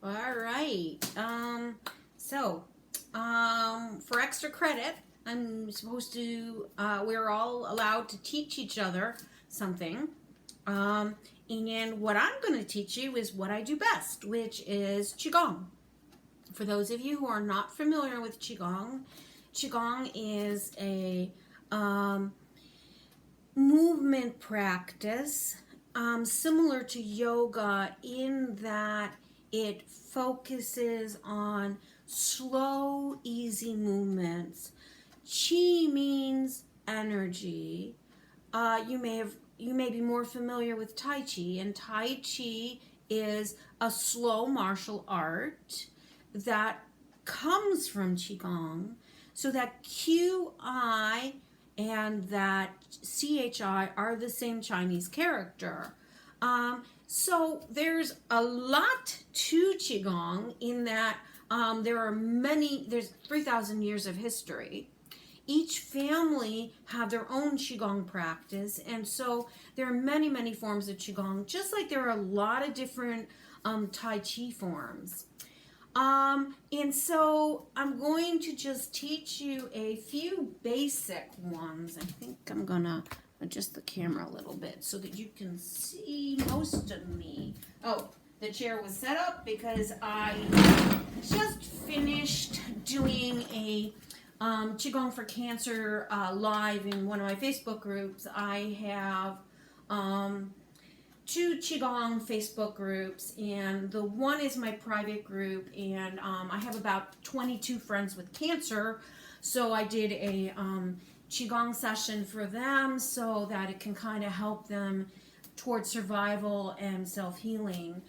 All right. For extra credit, I'm supposed to, we're all allowed to teach each other something. Um, and what I'm going to teach you is what I do best, which is Qigong. For those of you who are not familiar with Qigong, Qigong is a um, movement practice similar to yoga in that it focuses on slow, easy movements. Qi means energy. You may be more familiar with Tai Chi, and Tai Chi is a slow martial art that comes from Qigong. So that QI and that CHI are the same Chinese character. So there's a lot to Qigong in that there's 3,000 years of history. Each family have their own Qigong practice, and so there are many, many forms of Qigong, just like there are a lot of different Tai Chi forms. And so I'm going to just teach you a few basic ones. I think I'm gonna adjust the camera a little bit so that you can see most of me. Oh, the chair was set up because I just finished doing a Qigong for Cancer live in one of my Facebook groups. I have two Qigong Facebook groups, and the one is my private group, and I have about 22 friends with cancer, so I did a Qigong session for them so that it can kind of help them towards survival and self-healing.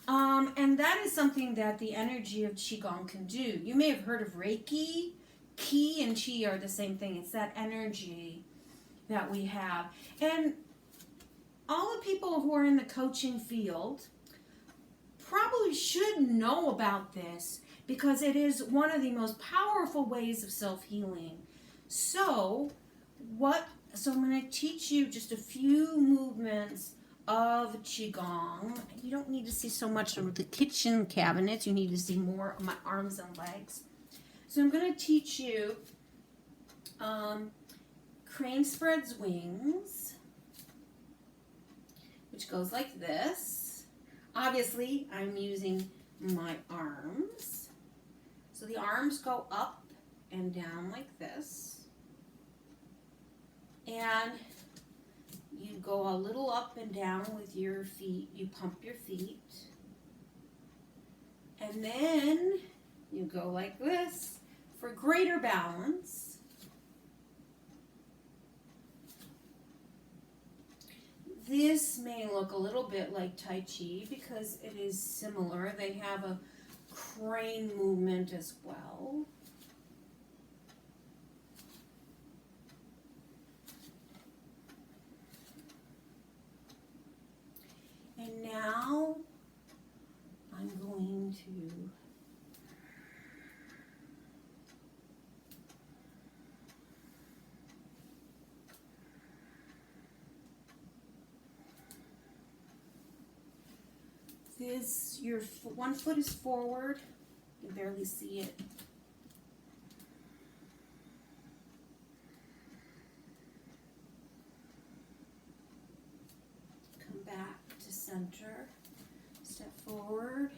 And that is something that the energy of Qigong can do. You may have heard of Reiki. Qi and Qi are the same thing. It's that energy that we have. And all the people who are in the coaching field probably should know about this because it is one of the most powerful ways of self-healing. So I'm going to teach you just a few movements of Qigong. You don't need to see so much of the kitchen cabinets. You need to see more of my arms and legs. So I'm going to teach you crane spreads wings, which goes like this. Obviously, I'm using my arms. So the arms go up and down like this. And you go a little up and down with your feet. You pump your feet. And then you go like this for greater balance. This may look a little bit like Tai Chi because it is similar. They have a crane movement as well. And now I'm going to your one foot is forward. You can barely see it. Come back to center. Step forward.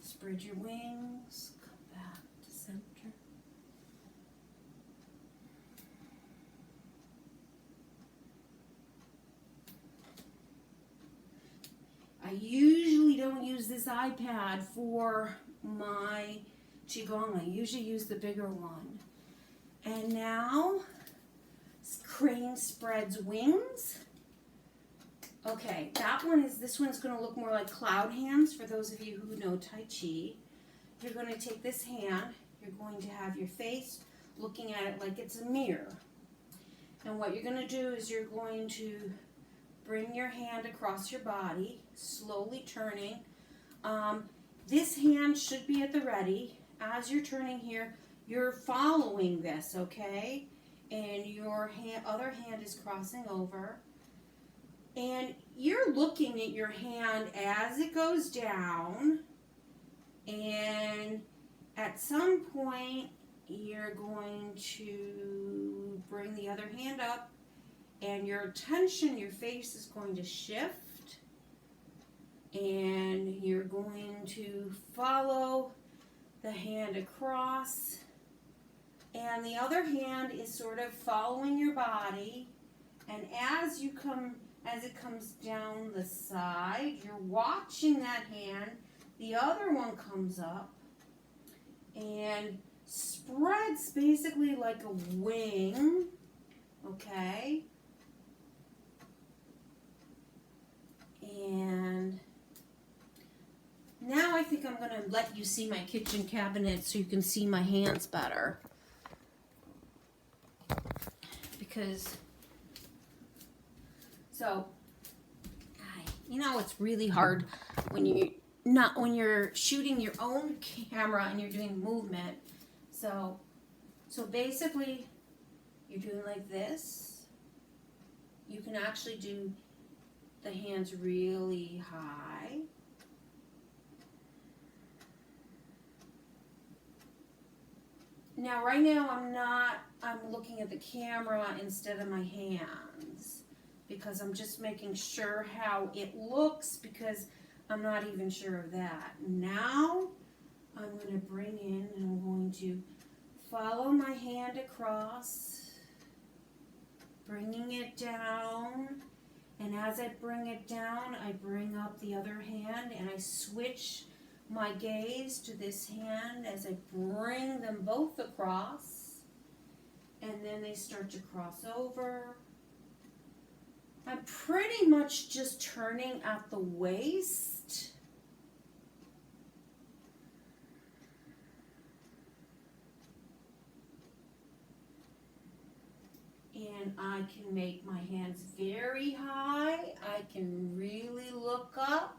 Spread your wings. Come back to center. I usually don't use this iPad for my Qigong. I usually use the bigger one. And now, crane spreads wings. Okay, this one's going to look more like cloud hands for those of you who know Tai Chi. You're going to take this hand, you're going to have your face looking at it like it's a mirror. And what you're going to do is you're going to bring your hand across your body, slowly turning. This hand should be at the ready. As you're turning here, you're following this, okay? And your other hand is crossing over. And you're looking at your hand as it goes down. And at some point, you're going to bring the other hand up, and your attention, your face is going to shift, and you're going to follow the hand across, and the other hand is sort of following your body, and as it comes down the side, you're watching that hand, the other one comes up and spreads basically like a wing, okay? And now I think I'm going to let you see my kitchen cabinet so you can see my hands better. Because, so, you know, it's really hard when you're shooting your own camera and you're doing movement. So basically, you're doing like this. You can actually do the hands really high. Now, right now, I'm looking at the camera instead of my hands because I'm just making sure how it looks because I'm not even sure of that. Now, I'm going to bring in and I'm going to follow my hand across, bringing it down. And as I bring it down, I bring up the other hand and I switch my gaze to this hand as I bring them both across. And then they start to cross over. I'm pretty much just turning at the waist. And I can make my hands very high. I can really look up.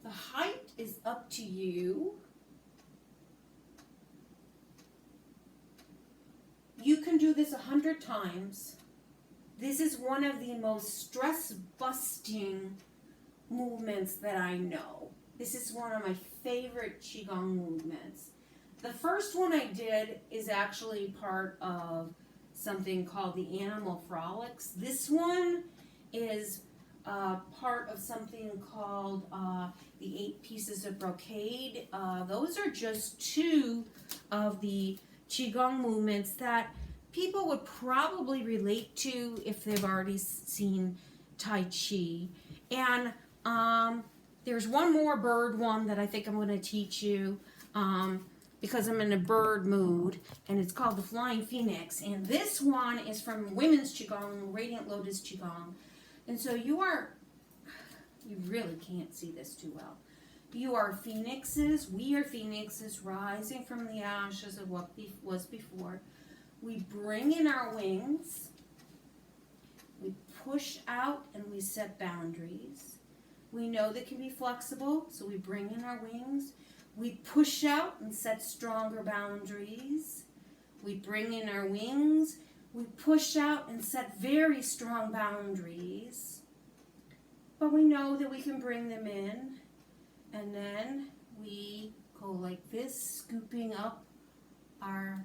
The height is up to you. You can do this 100 times. This is one of the most stress-busting movements that I know. This is one of my favorite Qigong movements. The first one I did is actually part of something called the Animal Frolics. This one is part of something called the 8 Pieces of Brocade. Those are just 2 of the Qigong movements that people would probably relate to if they've already seen Tai Chi. And there's one more bird one that I think I'm going to teach you because I'm in a bird mood, and it's called the Flying Phoenix. And this one is from Women's Qigong, Radiant Lotus Qigong. And so you really can't see this too well. You are phoenixes, we are phoenixes rising from the ashes of what was before. We bring in our wings, we push out and we set boundaries. We know they can be flexible, so we bring in our wings. We push out and set stronger boundaries. We bring in our wings, we push out and set very strong boundaries. But we know that we can bring them in. And then we go like this, scooping up our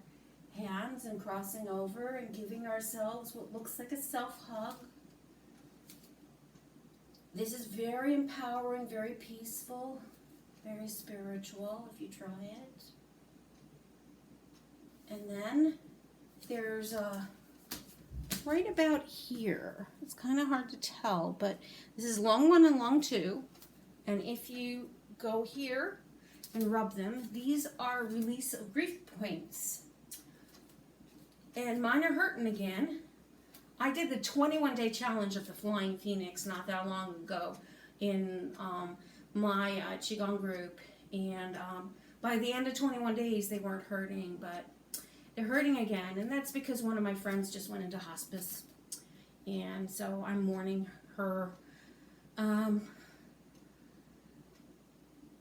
hands and crossing over and giving ourselves what looks like a self-hug. This is very empowering, very peaceful, very spiritual if you try it. And then there's right about here. It's kind of hard to tell, but this is long 1 and long 2. And if you go here and rub them, these are release of grief points. And mine are hurting again. I did the 21-day challenge of the Flying Phoenix not that long ago in my Qigong group. And by the end of 21 days, they weren't hurting, but they're hurting again. And that's because one of my friends just went into hospice. And so I'm mourning her.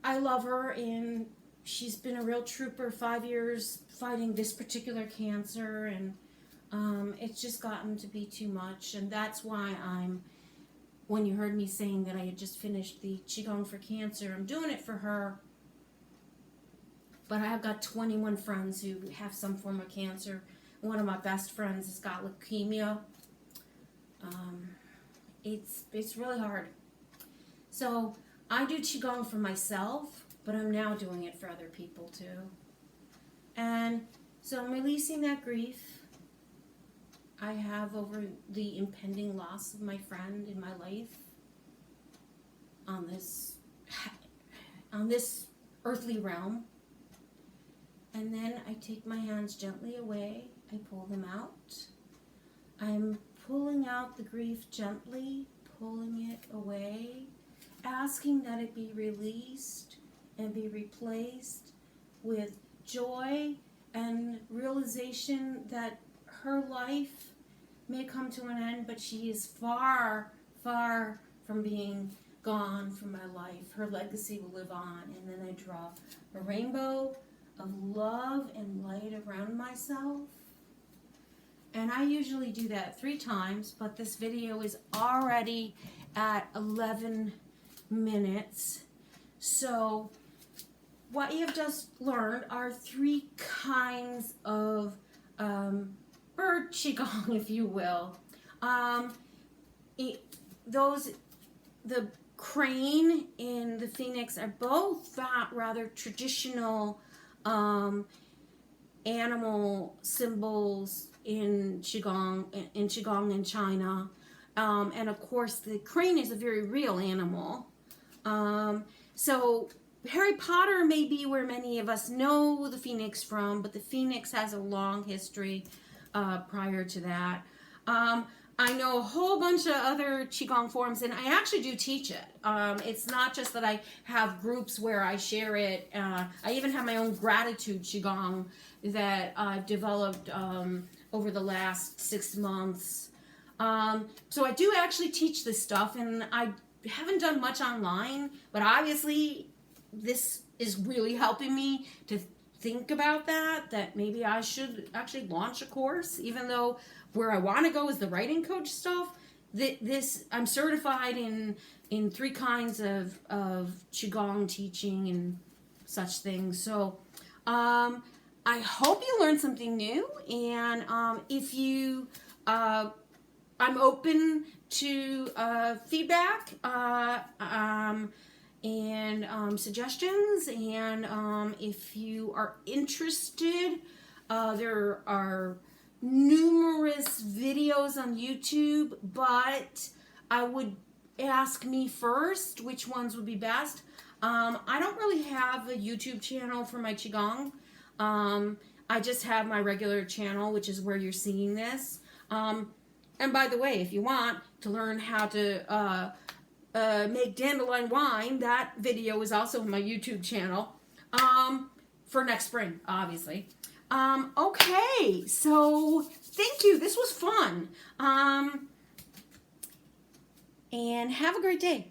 I love her, and she's been a real trooper, 5 years fighting this particular cancer, and it's just gotten to be too much, and that's why I'm when you heard me saying that I had just finished the Qigong for Cancer. I'm doing it for her. But I have got 21 friends who have some form of cancer. One of my best friends has got leukemia. It's really hard. So I do Qigong for myself, but I'm now doing it for other people too. And so I'm releasing that grief I have over the impending loss of my friend in my life on this earthly realm. And then I take my hands gently away. I pull them out. I'm pulling out the grief gently, pulling it away, asking that it be released and be replaced with joy and realization that her life may come to an end, but she is far, far from being gone from my life. Her legacy will live on. And then I draw a rainbow of love and light around myself. And I usually do that 3 times, but this video is already at 11 minutes. So what you have just learned are 3 kinds of bird Qigong, if you will. The crane and the phoenix are both rather traditional animal symbols in Qigong in China. And of course the crane is a very real animal. So Harry Potter may be where many of us know the phoenix from, but the phoenix has a long history prior to that. I know a whole bunch of other Qigong forms, and I actually do teach it. It's not just that I have groups where I share it. I even have my own gratitude Qigong that I've developed over the last 6 months. So I do actually teach this stuff, and I haven't done much online, but obviously this is really helping me to think about that maybe I should actually launch a course, even though where I want to go is the writing coach stuff. I'm certified in 3 kinds of Qigong teaching and such things. So I hope you learned something new, and if you I'm open to feedback and suggestions, and if you are interested, there are numerous videos on YouTube, but I would ask me first which ones would be best. I don't really have a YouTube channel for my Qigong. I just have my regular channel, which is where you're seeing this. And by the way, if you want to learn how to make dandelion wine, that video is also on my YouTube channel for next spring, obviously. Okay, so thank you. This was fun. And have a great day.